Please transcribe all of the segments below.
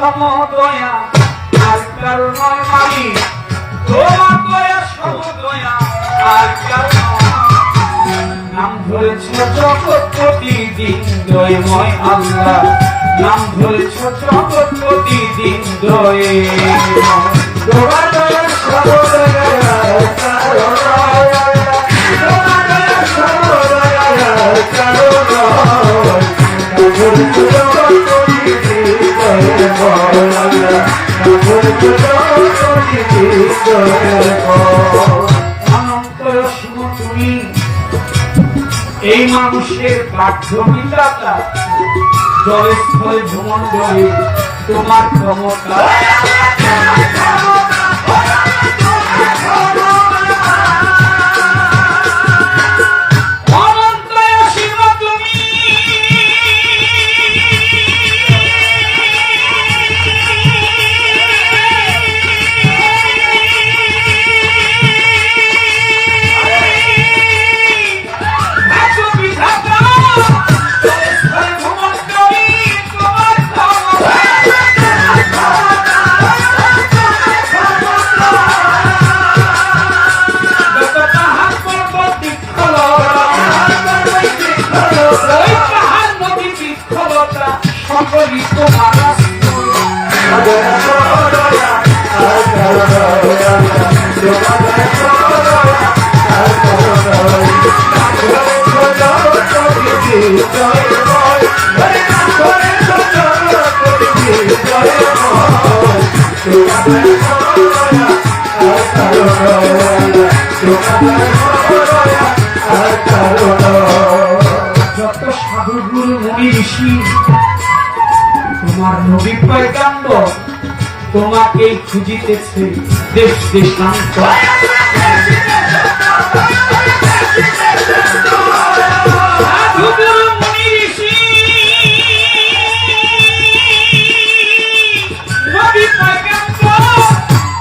সমদয়া আর কারো নয় মালিক, তোমার দয়া সমদয়া আর কারো নাম ধরেছ জগৎপতি দিন দয়াময় আল্লাহ, নাম ধরেছ জগৎপতি দিন দয়াময়। তোমার দয়া সমদয়া আর কারো নয়, তোমার দয়া সমদয়া আর কারো নয়, নাম ধরেছ জগৎপতি দিন দয়াময় আল্লাহ, নাম ধরেছ জগৎপতি দিন দয়াময়। অনন্ত অসীম তুমি এই মানুষের বাধ্য বিধাতা, জলে স্থলে ভূমণ্ডলে তোমার ক্ষমতা। যত সাধু গুরু মুনি ঋষি তোমার নবী পয়গম্বর তোমাকেই খুঁজিতেছে দেশ দেশান্তর। সাধু গুরু মুনি ঋষি নবী পয়গম্বর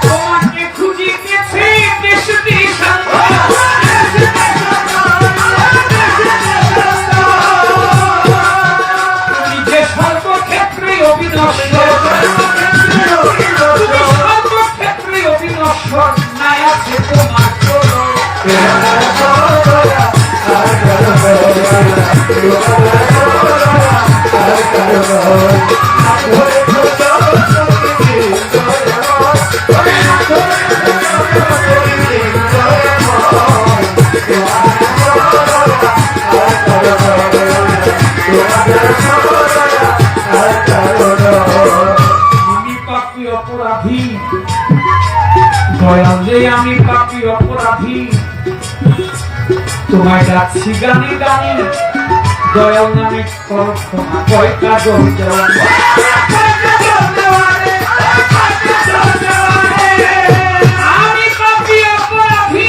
তোমাকে খুঁজিতেছে দেশ দেশান্তর। তুমি যে সর্বক্ষেত্রে অবিনশ্বর, সর্বক্ষেত্রে অবিনশ্বর, নাই আছে তোমার কোনো। আমি পাপী অপরাধী দয়াল রে, আমি পাপী অপরাধী তোমায় ডাকছি গানে গানে, দয়াল নামে করো ক্ষমা, কয় কাজল দেওয়া। আমি পাপী অপরাধী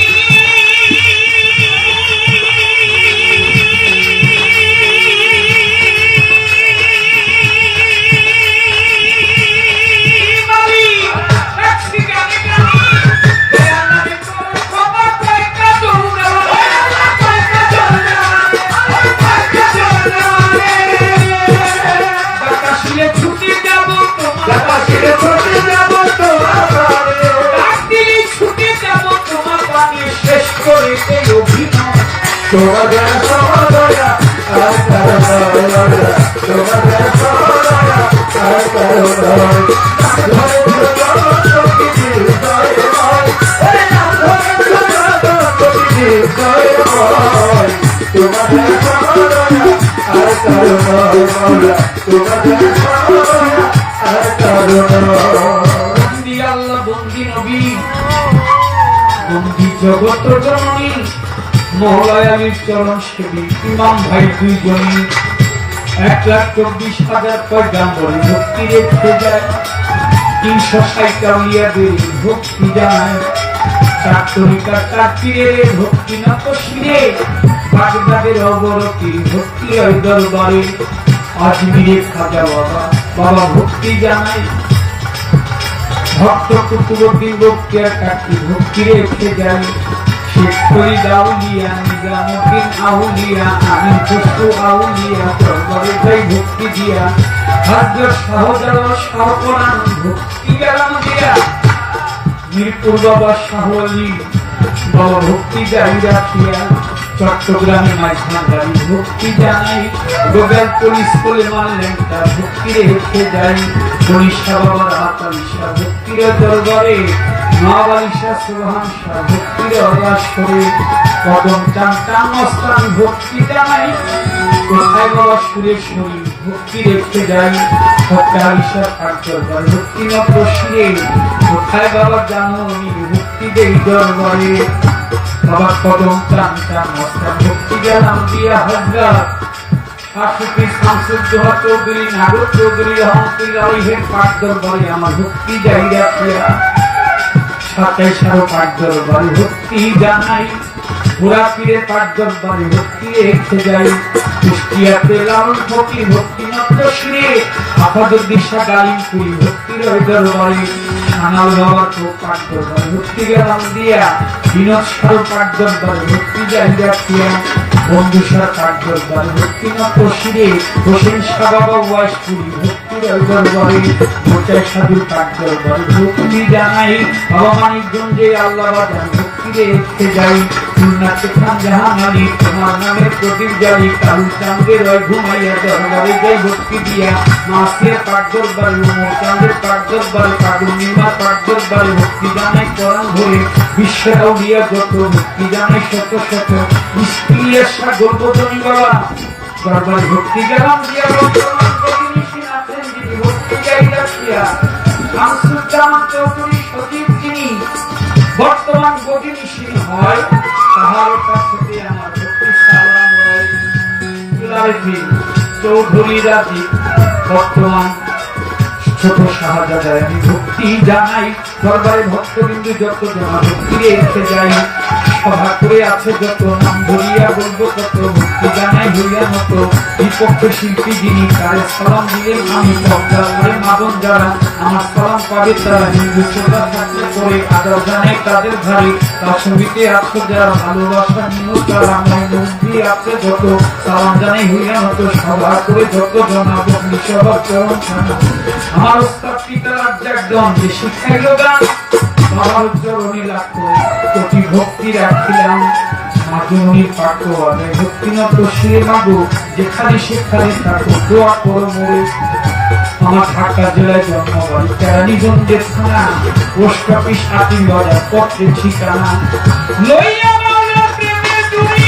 তোমাদের সমদয়া আর কারো নয়, তোমাদের সমদয়া আর কারো নয়, নাম ধরেছ জগৎপতি দিন দয়াময়, নাম ধরেছ জগৎপতি দিন দয়াময়। তোমাদের সমদয়া আর কারো নয় মাওলা, তোমাদের সমদয়া আর কারো নয়। বন্দি আল্লাহ, বন্দি নবী, বন্দি জগৎ জননী, মহলায় আমি চরণ সেবী ইমাম ভাই দুইজনই 1,24,000 পয়গাম্বর ভক্তি রেখে যায়, 360 আউলিয়াদের ভক্তি জানায়, 4 তরিকার 4 পীরের ভক্তি নত শিরে, বাগদাদের অবরতির ভক্তি হয় দরবারে, আজমিরে খাজা বাবা বাবা ভক্তি জানায়, ভক্ত কুতুবুদ্দিন বক্তিয়ার কাকি ভক্তি রেখে যায়, শেখ ফরিদ আউলিয়া, নিজামুদ্দিন আউলিয়া, আমিন খুশরু আউলিয়া, দরবারে যাই ভক্তি দিয়া ভাগ্য সহজল সহপরাণ ভক্তি গেলাম দিয়া মিরপুর বাবা শাহলি বাবা ভক্তি গাড়ি রাখিয়া চট্টগ্রামে মাঝখানগাড়ি ভক্তি জানাই গোবেল পুলিশ স্কুলে মানলেন তার ভক্তি রেখে যাই মনীষা বাবার হাতালিশা ভক্তির দরবারে মহাবালিশা সুবহান শাহ ভক্তির অবাস করে কদম চান চান মস্তান ভক্তি জানাই কোথায় বাবা সুরেশ্বরী ভক্তি রেখে যাই ভক্তালিশা তার দরবার ভক্তি নত শিরে কোথায় বাবা জাননি ভক্তি দেই দরবারে বাবা কদম চান চান মস্তান ভক্তি গেলাম দিয়া হাজার শাশুকি শামসুদ্দোহা চৌধুরী নাগর চৌধুরী রহমতুল্লাহ আলাইহির পাক দরবারে আমার ভক্তি যাই রাখিয়া সাথে সারো পাক দরবারে ভক্তি জানাই পুরা পীরের পাক দরবারে ভক্তি রেখে যাই কুষ্টিয়াতে লালন ফকির ভক্তি মাত্র শিরে আফাদুদ্দিশা গালিম পুরি ভক্তির দরবারে সানাল বাবার তো পাক দরবারে ভক্তি গেলাম দিয়া বিনোদ সারো পাক দরবারে ভক্তি যাই রাখিয়া বন্ধুসার পাক দরবারে ভক্তি মাত্র শিরে হোসেন শাহ বাবা ওয়াইশপুরি ভক্তির দরবারে মোচাই সাধুর পাক দরবারে ভক্তি জানাই বাবা মানিকগঞ্জে আল্লাহ বাজান ভক্তি রেখে যাই খুলনাতে খান জাহান আলী তোমার নামের প্রদীপ জ্বালি কালু চাঁদের রয় ঘুমাইয়া দরবারে যাই ভক্তি দিয়া মাসিয়া পাক দরবারে উমর চাঁদের পাক দরবারে কাদুর নিমার পাক দরবারে ভক্তি জানাই কোরআন ধরে বিশ্বের আউলিয়া যত ভক্তি জানাই শত শত ইস্তিয়ার সাগর বদনী বাবা দরবারে ভক্তি গেলাম দিয়া বর্তমান প্রতিনিধি আছেন যিনি ভক্তি গাই রাখিয়া শামসুজ্জামান চৌধুরী সচিব যিনি বর্তমান প্রতিনিধি হয় তাহার কাছে আমার ভক্তি সালাম হয় দুলালজি চৌধুরী রাজি বর্তমান ছোট শাহজাদায় আমি ভক্তি জানাই দরবারে ভক্তবিন্দু যত জমা ভক্তি রেখে যাই সভা করে আছে যত নাম ধরিয়া বলবো কত ভক্তি জানাই হইয়া মতো বিপক্ষ শিল্পী যিনি কারে সালাম দিলেন আমি পদ্মার মাদন যারা আমার সালাম পাবে তারা হিন্দু শ্রদ্ধা থাকলে করে আদর জানাই তাদের ধারে তার ছবিতে আছে যারা ভালোবাসা নিয়েও তারা আমার মন্দি আছে যত সালাম জানাই হইয়া মতো সভা করে যত জনা বন্দি সবার চরণ ছানা আমার ওস্তাদ পিতার একজন যে শিখাইল গান বাবার চরণে লাগতো কোটি ভক্তি রাখিলাম মাধুমণির পাঠ্য আদায় ভক্তি নত শিরে মাগো যেখানে সেখানে থাকো দোয়া করো মোরে আমার ঢাকা জেলায় জন্মবাড়ি কেরানীগঞ্জের থানা পোস্ট অফিস আটিং বাজার পত্রের ঠিকানা লইয়া মাওলা প্রেমে তুমি